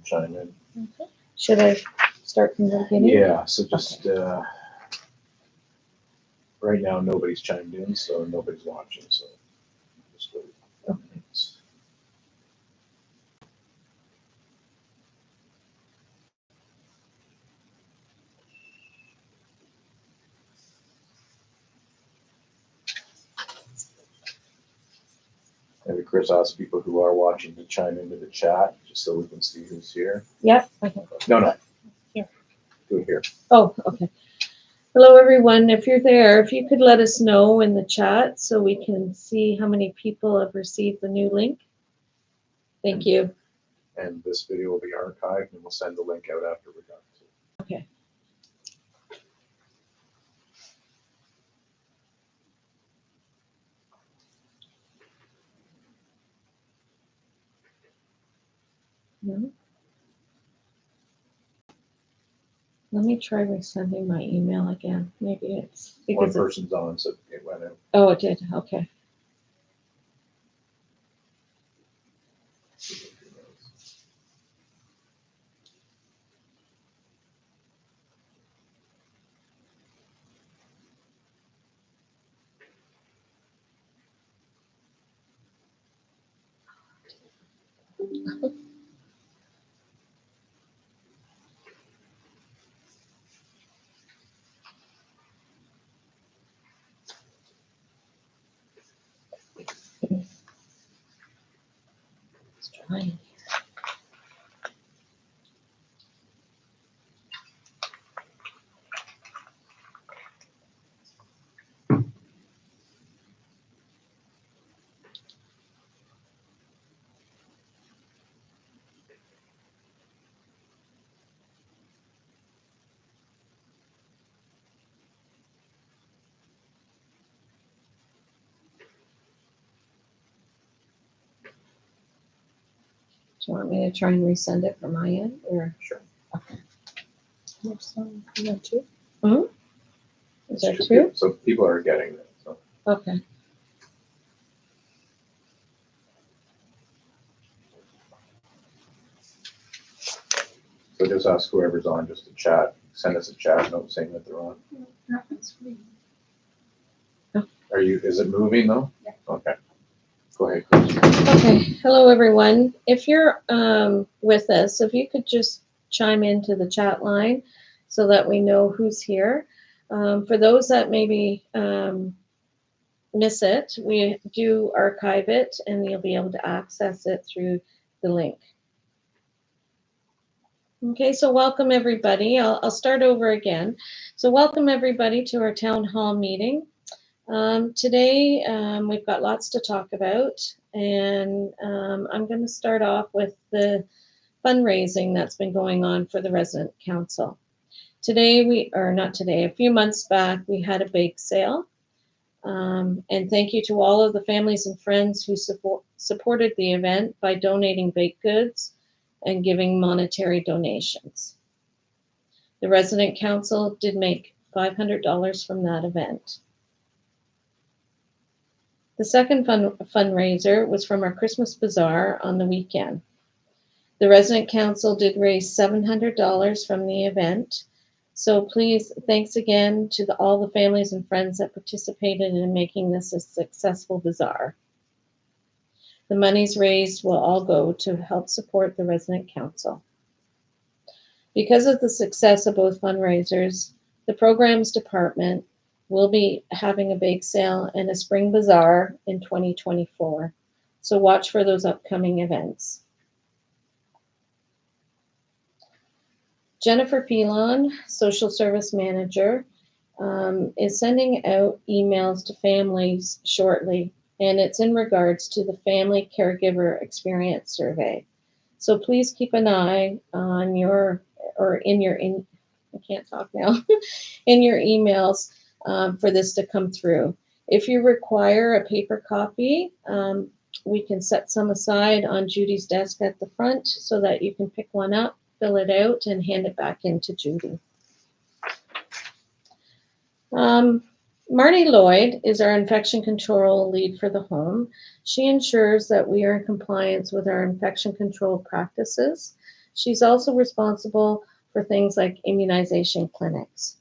chime in. Okay. Should I start from the beginning? Yeah, so just right now nobody's chimed in, so nobody's watching. So just go. Okay. Maybe Chris asks people who are watching to chime into the chat, just so we can see who's here. Yep. I can go. No. Here. Do it here. Oh, okay. Hello, everyone. If you're there, if you could let us know in the chat so we can see how many people have received the new link. Thank you. And this video will be archived, and we'll send the link out after we're done. Okay. No. Let me try resending my email again. Maybe it's One because person's on, so it went out. oh, it did. Okay. Let's try. Do you want me to try and resend it from my end, or Sure. okay? There's some. You got two? Hmm. Is there It's two? So people are getting it. So. Okay. So just ask whoever's on just to chat. Send us a chat note saying that they're on. Nothing's free. Are you? Is it moving though? Yeah. Okay. Go ahead, Chris. Okay. Hello, everyone. If you're with us, if you could just chime into the chat line so that we know who's here. For those that maybe miss it, we do archive it, and you'll be able to access it through the link. Okay, so welcome everybody. I'll start over again. So welcome everybody to our town hall meeting. Today we've got lots to talk about, and I'm going to start off with the fundraising that's been going on for the resident council. Today a few months back, we had a bake sale. And thank you to all of the families and friends who supported the event by donating baked goods and giving monetary donations. The resident council did make $500 from that event. The second fundraiser was from our Christmas bazaar on the weekend. The resident council did raise $700 from the event. So please, thanks again to all the families and friends that participated in making this a successful bazaar. The monies raised will all go to help support the resident council. Because of the success of both fundraisers, the programs department will be having a bake sale and a spring bazaar in 2024. So watch for those upcoming events. Jennifer Pilon, social service manager, is sending out emails to families shortly, and it's in regards to the family caregiver experience survey. So please keep an eye on in your emails for this to come through. If you require a paper copy, we can set some aside on Judy's desk at the front so that you can pick one up, fill it out, and hand it back into Judy. Marty Lloyd is our infection control lead for the home. She ensures that we are in compliance with our infection control practices. She's also responsible for things like immunization clinics.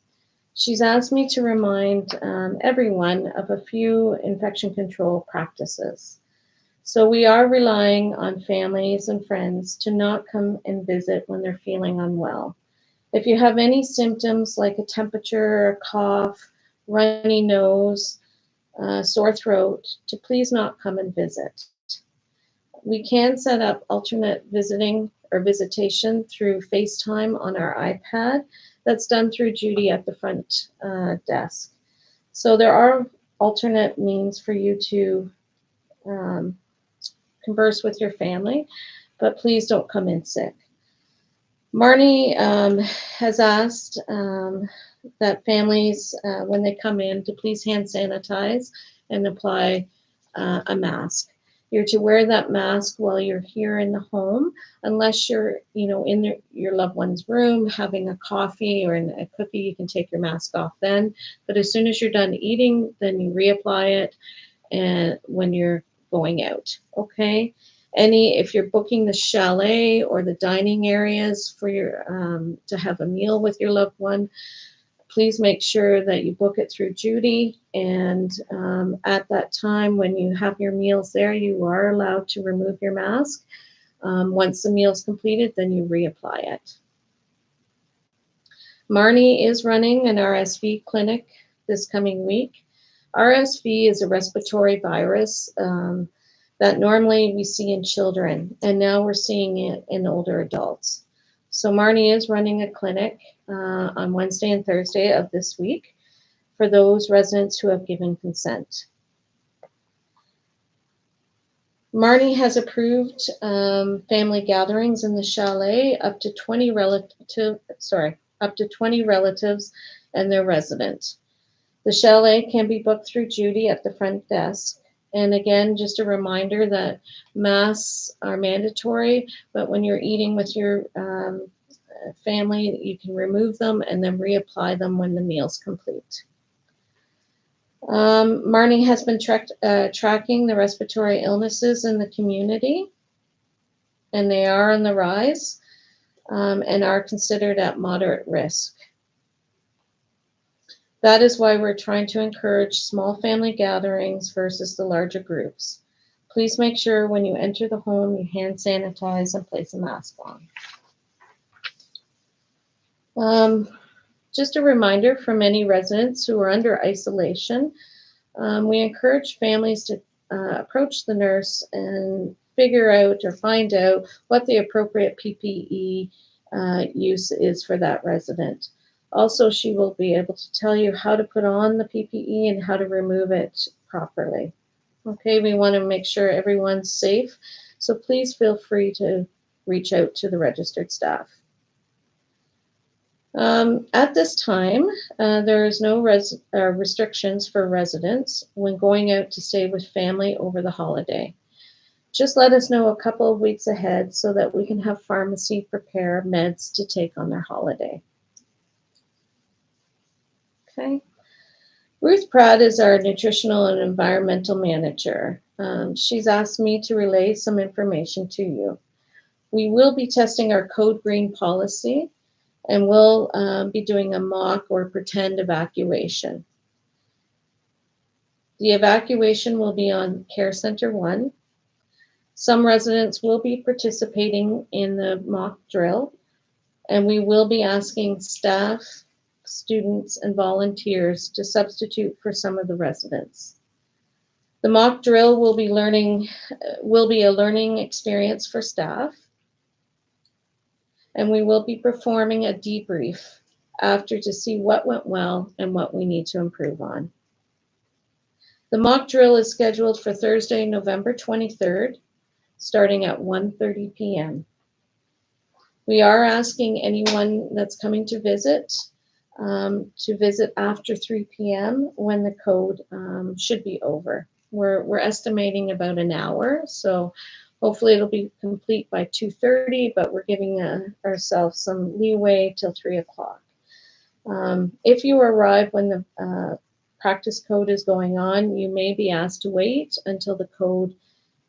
She's asked me to remind everyone of a few infection control practices. So we are relying on families and friends to not come and visit when they're feeling unwell. If you have any symptoms like a temperature, a cough, runny nose, sore throat, to please not come and visit. We can set up alternate visiting or visitation through FaceTime on our iPad. That's done through Judy at the front desk. So there are alternate means for you to converse with your family, but please don't come in sick. Marnie has asked that families, when they come in, to please hand sanitize and apply a mask. You're to wear that mask while you're here in the home, unless you're, in your loved one's room having a coffee or a cookie. You can take your mask off then. But as soon as you're done eating, then you reapply it, and when you're going out, okay? If you're booking the chalet or the dining areas for your to have a meal with your loved one, please make sure that you book it through Judy. And at that time, when you have your meals there, you are allowed to remove your mask. Once the meal's completed, then you reapply it. Marnie is running an RSV clinic this coming week. RSV is a respiratory virus that normally we see in children, and now we're seeing it in older adults. So Marnie is running a clinic on Wednesday and Thursday of this week for those residents who have given consent. Marnie has approved family gatherings in the chalet up to 20 relatives and their resident. The chalet can be booked through Judy at the front desk. And again, just a reminder that masks are mandatory, but when you're eating with your family, you can remove them and then reapply them when the meal's complete. Marnie has been tracking the respiratory illnesses in the community, and they are on the rise and are considered at moderate risk. That is why we're trying to encourage small family gatherings versus the larger groups. Please make sure when you enter the home, you hand sanitize and place a mask on. Just a reminder for many residents who are under isolation, we encourage families to approach the nurse and figure out or find out what the appropriate PPE use is for that resident. Also, she will be able to tell you how to put on the PPE and how to remove it properly. Okay, we want to make sure everyone's safe, so please feel free to reach out to the registered staff. At this time, there is no restrictions for residents when going out to stay with family over the holiday. Just let us know a couple of weeks ahead so that we can have pharmacy prepare meds to take on their holiday. Okay. Ruth Pratt is our nutritional and environmental manager. She's asked me to relay some information to you. We will be testing our Code Green policy, and we'll be doing a mock or pretend evacuation. The evacuation will be on Care Center 1. Some residents will be participating in the mock drill, and we will be asking staff, students, and volunteers to substitute for some of the residents. The mock drill will be a learning experience for staff, and we will be performing a debrief after to see what went well and what we need to improve on. The mock drill is scheduled for Thursday, November 23rd, starting at 1:30 p.m. We are asking anyone that's coming to visit after 3 p.m. when the code should be over. We're estimating about an hour, so hopefully it'll be complete by 2:30, but we're giving ourselves some leeway till 3 o'clock. If you arrive when the practice code is going on, you may be asked to wait until the code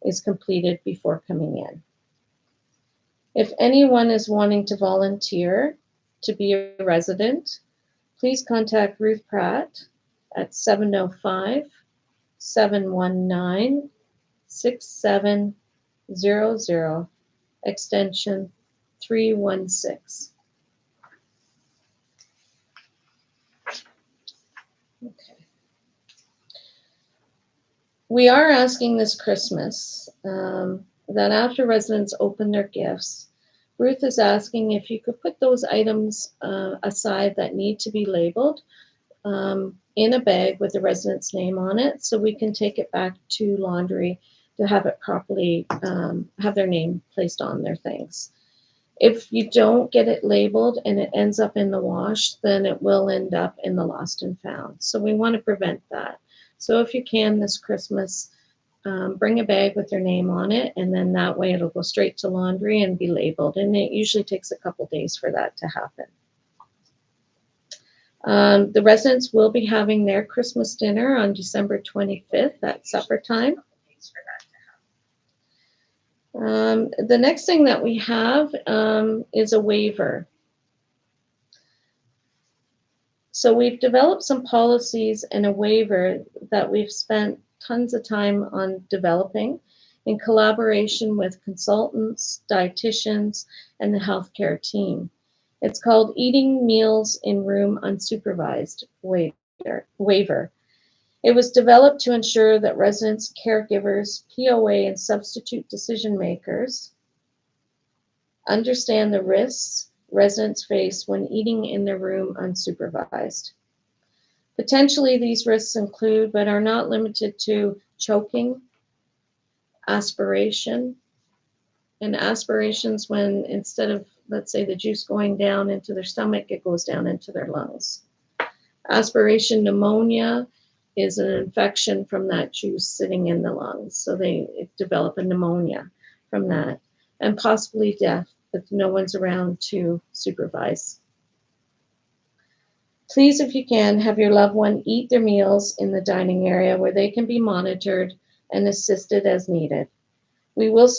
is completed before coming in. If anyone is wanting to volunteer to be a resident, please contact Ruth Pratt at 705-719-6700, extension 316. Okay. We are asking this Christmas that after residents open their gifts, Ruth is asking if you could put those items aside that need to be labeled in a bag with the resident's name on it, so we can take it back to laundry to have it properly, have their name placed on their things. If you don't get it labeled and it ends up in the wash, then it will end up in the lost and found. So we want to prevent that. So if you can this Christmas, bring a bag with your name on it, and then that way it'll go straight to laundry and be labeled. And it usually takes a couple days for that to happen. The residents will be having their Christmas dinner on December 25th at supper time. The next thing that we have is a waiver. So we've developed some policies and a waiver that we've spent tons of time on developing in collaboration with consultants, dietitians, and the healthcare team. It's called Eating Meals in Room Unsupervised waiver. It was developed to ensure that residents, caregivers, POA, and substitute decision makers understand the risks residents face when eating in their room unsupervised. Potentially, these risks include, but are not limited to, choking, aspiration, and aspirations when instead of, let's say, the juice going down into their stomach, it goes down into their lungs. Aspiration pneumonia is an infection from that juice sitting in the lungs, so they develop a pneumonia from that, and possibly death if no one's around to supervise. Please, if you can, have your loved one eat their meals in the dining area where they can be monitored and assisted as needed. We will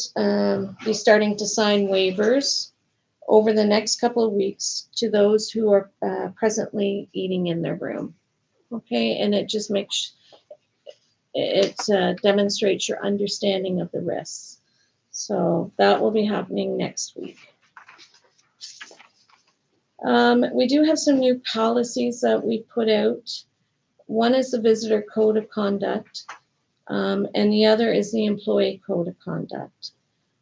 be starting to sign waivers over the next couple of weeks to those who are presently eating in their room. Okay, and it just makes, it demonstrates your understanding of the risks. So that will be happening next week. We do have some new policies that we put out. One is the visitor code of conduct, and the other is the employee code of conduct.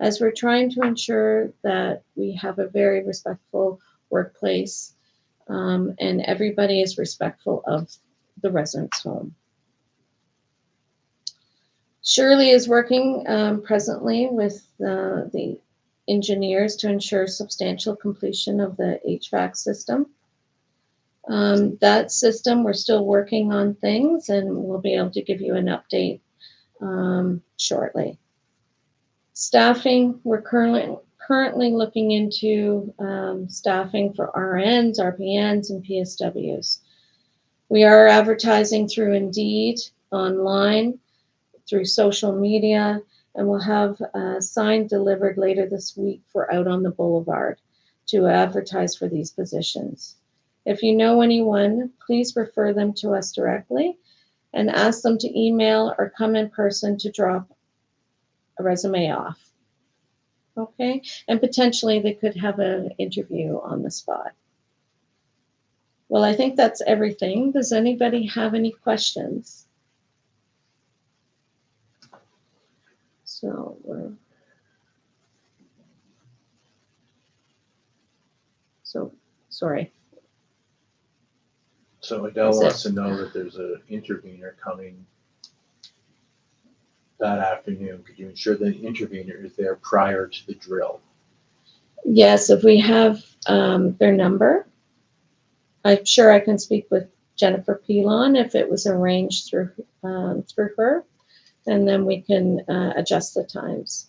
As we're trying to ensure that we have a very respectful workplace, and everybody is respectful of the resident's home. Shirley is working presently with the engineers to ensure substantial completion of the HVAC system. That system, we're still working on things, and we'll be able to give you an update shortly. Staffing, we're currently looking into staffing for RNs, RPNs, and PSWs. We are advertising through Indeed, online, through social media, and we'll have a sign delivered later this week for out on the boulevard to advertise for these positions. If you know anyone, please refer them to us directly and ask them to email or come in person to drop a resume off. Okay, and potentially they could have an interview on the spot. Well, I think that's everything. Does anybody have any questions? So sorry. So Adele wants to know that there's an intervener coming that afternoon. Could you ensure the intervener is there prior to the drill? Yes, if we have their number, I'm sure I can speak with Jennifer Pilon if it was arranged through her, and then we can adjust the times.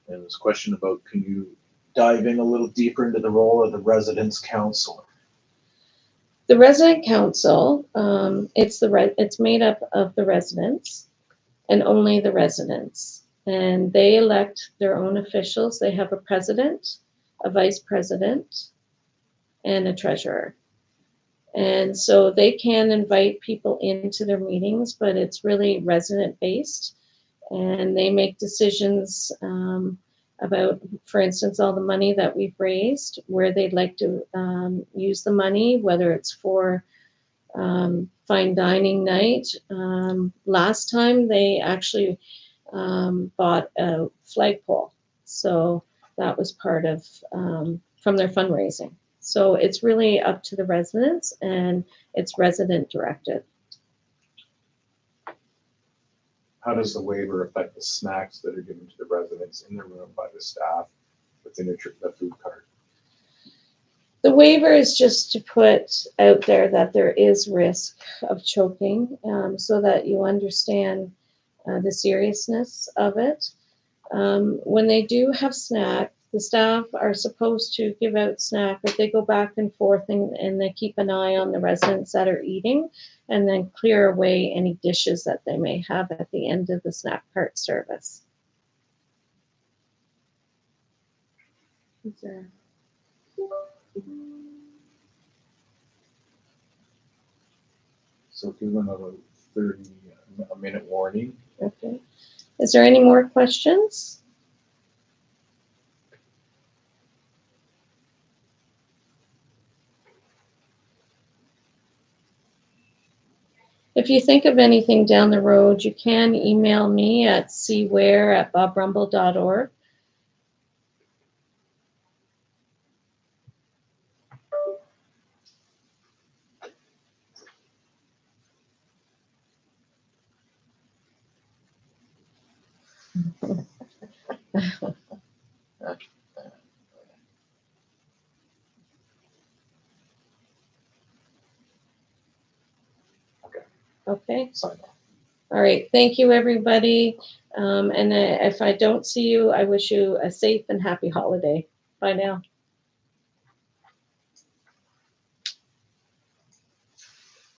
And this question about, can you dive in a little deeper into the role of the residence counselor? The resident council, it's made up of the residents and only the residents. and they elect their own officials. They have a president, a vice president, and a treasurer. And so they can invite people into their meetings, but it's really resident based. And they make decisions about, for instance, all the money that we've raised, where they'd like to use the money, whether it's for fine dining night. Last time they actually bought a flagpole. So that was part of from their fundraising. So it's really up to the residents, and it's resident directed. How does the waiver affect the snacks that are given to the residents in the room by the staff within the food cart? The waiver is just to put out there that there is risk of choking, so that you understand the seriousness of it. When they do have snack, the staff are supposed to give out snack, but they go back and forth and they keep an eye on the residents that are eating, and then clear away any dishes that they may have at the end of the snack cart service. Is there... So give them a 30-minute warning. Okay. Is there any more questions? If you think of anything down the road, you can email me at cware@bobrumble.org. Okay. Sign off. All right. Thank you, everybody. And if I don't see you, I wish you a safe and happy holiday. Bye now.